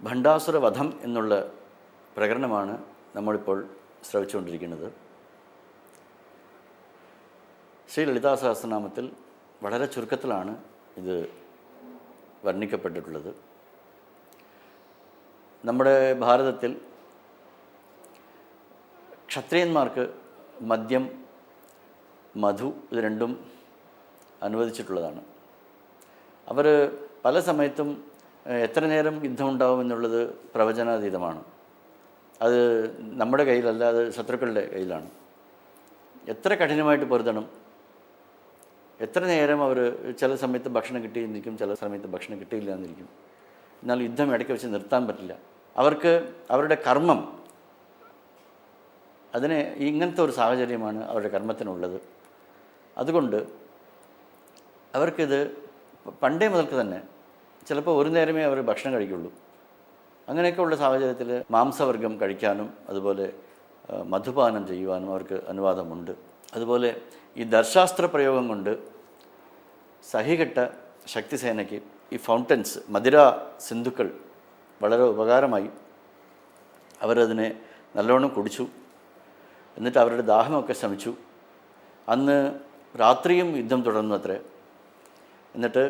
ഭണ്ഡാസുര വധം എന്നുള്ള പ്രകരണമാണ് നമ്മളിപ്പോൾ ശ്രവിച്ചുകൊണ്ടിരിക്കുന്നത്. ശ്രീ ലളിതാ സഹസ്രനാമത്തിൽ വളരെ ചുരുക്കത്തിലാണ് ഇത് വർണ്ണിക്കപ്പെട്ടിട്ടുള്ളത്. നമ്മുടെ ഭാരതത്തിൽ ക്ഷത്രിയന്മാർക്ക് മദ്യം, മധു ഇത് രണ്ടും അനുവദിച്ചിട്ടുള്ളതാണ്. അവർ പല സമയത്തും എത്ര നേരം യുദ്ധമുണ്ടാവും എന്നുള്ളത് പ്രവചനാതീതമാണ്. അത് നമ്മുടെ കയ്യിലല്ല, അത് ശത്രുക്കളുടെ കയ്യിലാണ്. എത്ര കഠിനമായിട്ട് പൊരുതണം, എത്ര നേരം അവർ ചില സമയത്ത് ഭക്ഷണം കിട്ടിയെന്നിരിക്കും, ചില സമയത്ത് ഭക്ഷണം കിട്ടിയില്ല എന്നിരിക്കും. എന്നാൽ യുദ്ധം ഇടയ്ക്ക് വെച്ച് നിർത്താൻ പറ്റില്ല. അവർക്ക് അവരുടെ കർമ്മം, അതിന് ഇങ്ങനത്തെ ഒരു സാഹചര്യമാണ് അവരുടെ കർമ്മത്തിനുള്ളത്. അതുകൊണ്ട് അവർക്കിത് പണ്ടേ മുതൽക്ക് തന്നെ ചിലപ്പോൾ ഒരു നേരമേ അവർ ഭക്ഷണം കഴിക്കുള്ളൂ. അങ്ങനെയൊക്കെ ഉള്ള സാഹചര്യത്തിൽ മാംസവർഗം കഴിക്കാനും അതുപോലെ മധുപാനം ചെയ്യുവാനും അവർക്ക് അനുവാദമുണ്ട്. അതുപോലെ ഈ ദർശാസ്ത്ര പ്രയോഗം കൊണ്ട് സഹികെട്ട ശക്തിസേനയ്ക്ക് ഈ ഫൗണ്ടൻസ്, മധുര സിന്ധുക്കൾ വളരെ ഉപകാരമായി. അവരതിനെ നല്ലോണം കുടിച്ചു. എന്നിട്ട് അവരുടെ ദാഹമൊക്കെ ശമിച്ചു. അന്ന് രാത്രിയും യുദ്ധം തുടർന്നു അത്രേ. എന്നിട്ട്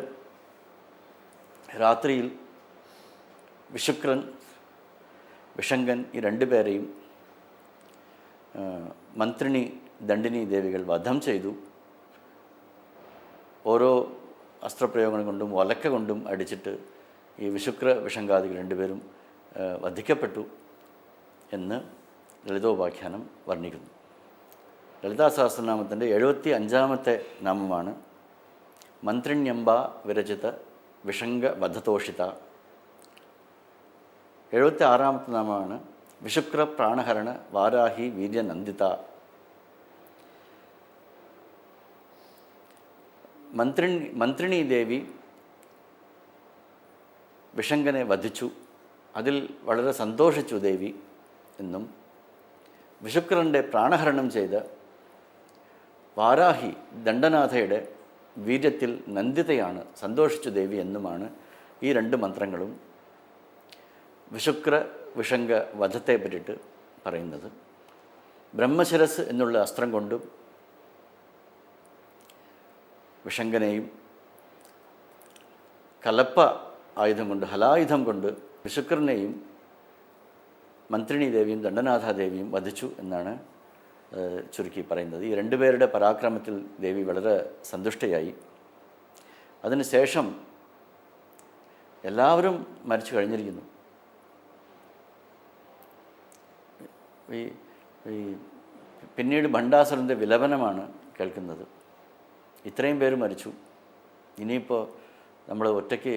രാത്രിയിൽ വിശുക്രൻ, വിഷങ്കൻ ഈ രണ്ടുപേരെയും മന്ത്രിണി, ദണ്ഡിനി ദേവികൾ വധം ചെയ്തു. ഓരോ അസ്ത്രപ്രയോഗങ്ങൾ കൊണ്ടും ഒലക്ക കൊണ്ടും അടിച്ചിട്ട് ഈ വിശുക്ര വിഷങ്കാദികൾ രണ്ടുപേരും വധിക്കപ്പെട്ടു എന്ന് ലളിതോപാഖ്യാനം വർണ്ണിക്കുന്നു. ലളിതാ സഹസ്രനാമത്തിൻ്റെ 75-ാമത്തെ നാമമാണ് മന്ത്രിണ്യംബ വിരചിത വിഷംഗ വധതോഷിത. 76-ാമത്തെ നാമമാണ് വിശുക്ര പ്രാണഹരണ വാരാഹി വീര്യനന്ദിത. മന്ത്രിണി ദേവി വിഷങ്കനെ വധിച്ചു. അതിൽ വളരെ സന്തോഷിച്ചു ദേവി എന്നും, വിശുക്രൻ്റെ പ്രാണഹരണം ചെയ്ത വാരാഹി ദണ്ഡനാഥയുടെ വീര്യത്തിൽ നന്ദിതയാണ്, സന്തോഷിച്ചു ദേവി എന്നുമാണ് ഈ രണ്ട് മന്ത്രങ്ങളും വിശുക്ര വിഷംഗ വധത്തെ പറ്റിയിട്ട് പറയുന്നത്. ബ്രഹ്മശിരസ് എന്നുള്ള അസ്ത്രം കൊണ്ടും വിഷങ്കനെയും, കലപ്പ ആയുധം കൊണ്ട്, ഹലായുധം കൊണ്ട് വിശുക്രനെയും മന്ത്രിണി ദേവിയും ദണ്ഡനാഥാദേവിയും വധിച്ചു എന്നാണ് ചുരുക്കി പറയുന്നത്. ഈ രണ്ടുപേരുടെ പരാക്രമത്തിൽ ദേവി വളരെ സന്തുഷ്ടയായി. അതിനുശേഷം എല്ലാവരും മരിച്ചു കഴിഞ്ഞിരിക്കുന്നു. ഈ പിന്നീട് ഭണ്ഡാസുരൻ്റെ വിലപനമാണ് കേൾക്കുന്നത്. ഇത്രയും പേര് മരിച്ചു, ഇനിയിപ്പോൾ നമ്മൾ ഒറ്റയ്ക്ക്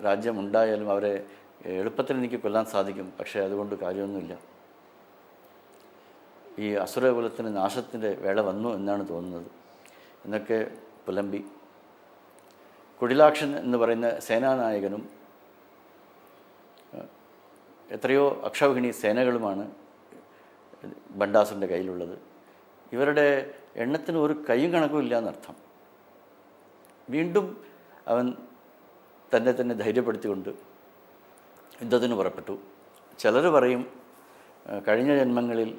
രാജ്യമുണ്ടായാലും അവരെ എളുപ്പത്തിൽ എനിക്ക് കൊല്ലാൻ സാധിക്കും, പക്ഷേ അതുകൊണ്ട് കാര്യമൊന്നുമില്ല. ഈ അസുരകുലത്തിന് നാശത്തിൻ്റെ വേള വന്നു എന്നാണ് തോന്നുന്നത് എന്നൊക്കെ പുലമ്പി. കുടിലാക്ഷൻ എന്ന് പറയുന്ന സേനാനായകനും എത്രയോ അക്ഷൗഹിണി സേനകളുമാണ് ഭണ്ഡാസുരൻ്റെ കയ്യിലുള്ളത്. ഇവരുടെ എണ്ണത്തിന് ഒരു കൈയും കണക്കും ഇല്ല എന്നർത്ഥം. വീണ്ടും അവൻ തന്നെ ധൈര്യപ്പെടുത്തിക്കൊണ്ട് യുദ്ധത്തിന് പുറപ്പെട്ടു. ചിലർ പറയും കഴിഞ്ഞ ജന്മങ്ങളിൽ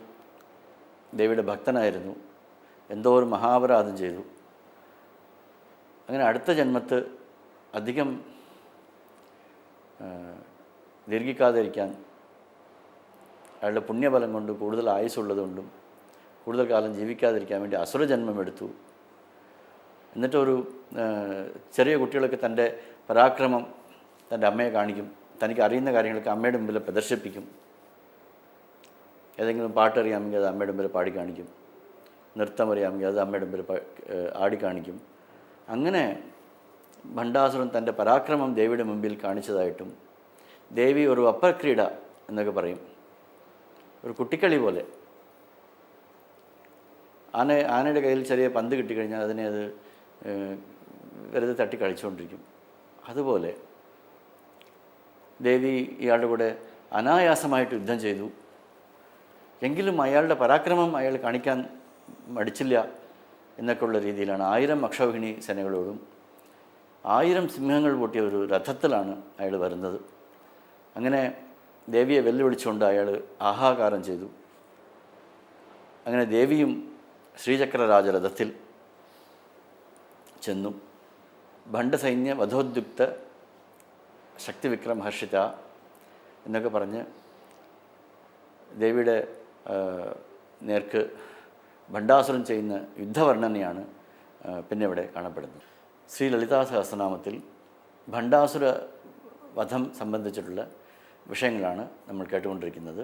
ദേവിയുടെ ഭക്തനായിരുന്നു, എന്തോ ഒരു മഹാപരാധം ചെയ്തു, അങ്ങനെ അടുത്ത ജന്മത്ത് അധികം ദീർഘിക്കാതിരിക്കാൻ അയാളുടെ പുണ്യബലം കൊണ്ട്, കൂടുതൽ ആയുസ്സുള്ളതുകൊണ്ടും കൂടുതൽ കാലം ജീവിക്കാതിരിക്കാൻ വേണ്ടി അസുരജന്മം എടുത്തു. എന്നിട്ടൊരു ചെറിയ കുട്ടികളൊക്കെ തൻ്റെ പരാക്രമം തൻ്റെ അമ്മയെ കാണിക്കും. തനിക്ക് അറിയുന്ന കാര്യങ്ങളൊക്കെ അമ്മയുടെ മുമ്പിൽ പ്രദർശിപ്പിക്കും. ഏതെങ്കിലും പാട്ടറിയാമെങ്കിൽ അത് അമ്മയുടെ മുമ്പിൽ പാടി കാണിക്കും. നൃത്തം അറിയാമെങ്കിൽ അത് അമ്മയുടെ മുമ്പിൽ ആടി കാണിക്കും. അങ്ങനെ ഭണ്ഡാസുരൻ തൻ്റെ പരാക്രമം ദേവിയുടെ മുമ്പിൽ കാണിച്ചതായിട്ടും, ദേവി ഒരു അപ്പക്രീഡ എന്നൊക്കെ പറയും, ഒരു കുട്ടിക്കളി പോലെ. ആനയുടെ കയ്യിൽ ചെറിയ പന്ത് കിട്ടിക്കഴിഞ്ഞാൽ അതിനെ അത് വെറുതെ തട്ടി കളിച്ചുകൊണ്ടിരിക്കും. അതുപോലെ ദേവി ഇയാളുടെ കൂടെ അനായാസമായിട്ട് യുദ്ധം ചെയ്തു. എങ്കിലും അയാളുടെ പരാക്രമം അയാൾ കാണിക്കാൻ മടിച്ചില്ല എന്നൊക്കെയുള്ള രീതിയിലാണ് 1000 അക്ഷൗഹിണി സേനകളോടും 1000 സിംഹങ്ങൾ പൂട്ടിയ ഒരു രഥത്തിലാണ് അയാൾ വരുന്നത്. അങ്ങനെ ദേവിയെ വെല്ലുവിളിച്ചുകൊണ്ട് അയാൾ ആഹാകാരം ചെയ്തു. അങ്ങനെ ദേവിയും ശ്രീചക്രരാജരഥത്തിൽ ചെന്നു. ഭണ്ഡസൈന്യ വധോദ്യുക്ത ശക്തിവിക്രമഹർഷിത എന്നൊക്കെ പറഞ്ഞ് ദേവിയുടെ നേർക്ക് ഭണ്ഡാസുരൻ ചെയ്യുന്ന യുദ്ധവർണ്ണനയാണ് പിന്നെ ഇവിടെ കാണപ്പെടുന്നത്. ശ്രീ ലളിതാ സഹസ്രനാമത്തിൽ ഭണ്ഡാസുര വധം സംബന്ധിച്ചിട്ടുള്ള വിഷയങ്ങളാണ് നമ്മൾ കേട്ടുകൊണ്ടിരിക്കുന്നത്.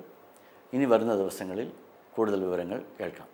ഇനി വരുന്ന ദിവസങ്ങളിൽ കൂടുതൽ വിവരങ്ങൾ കേൾക്കാം.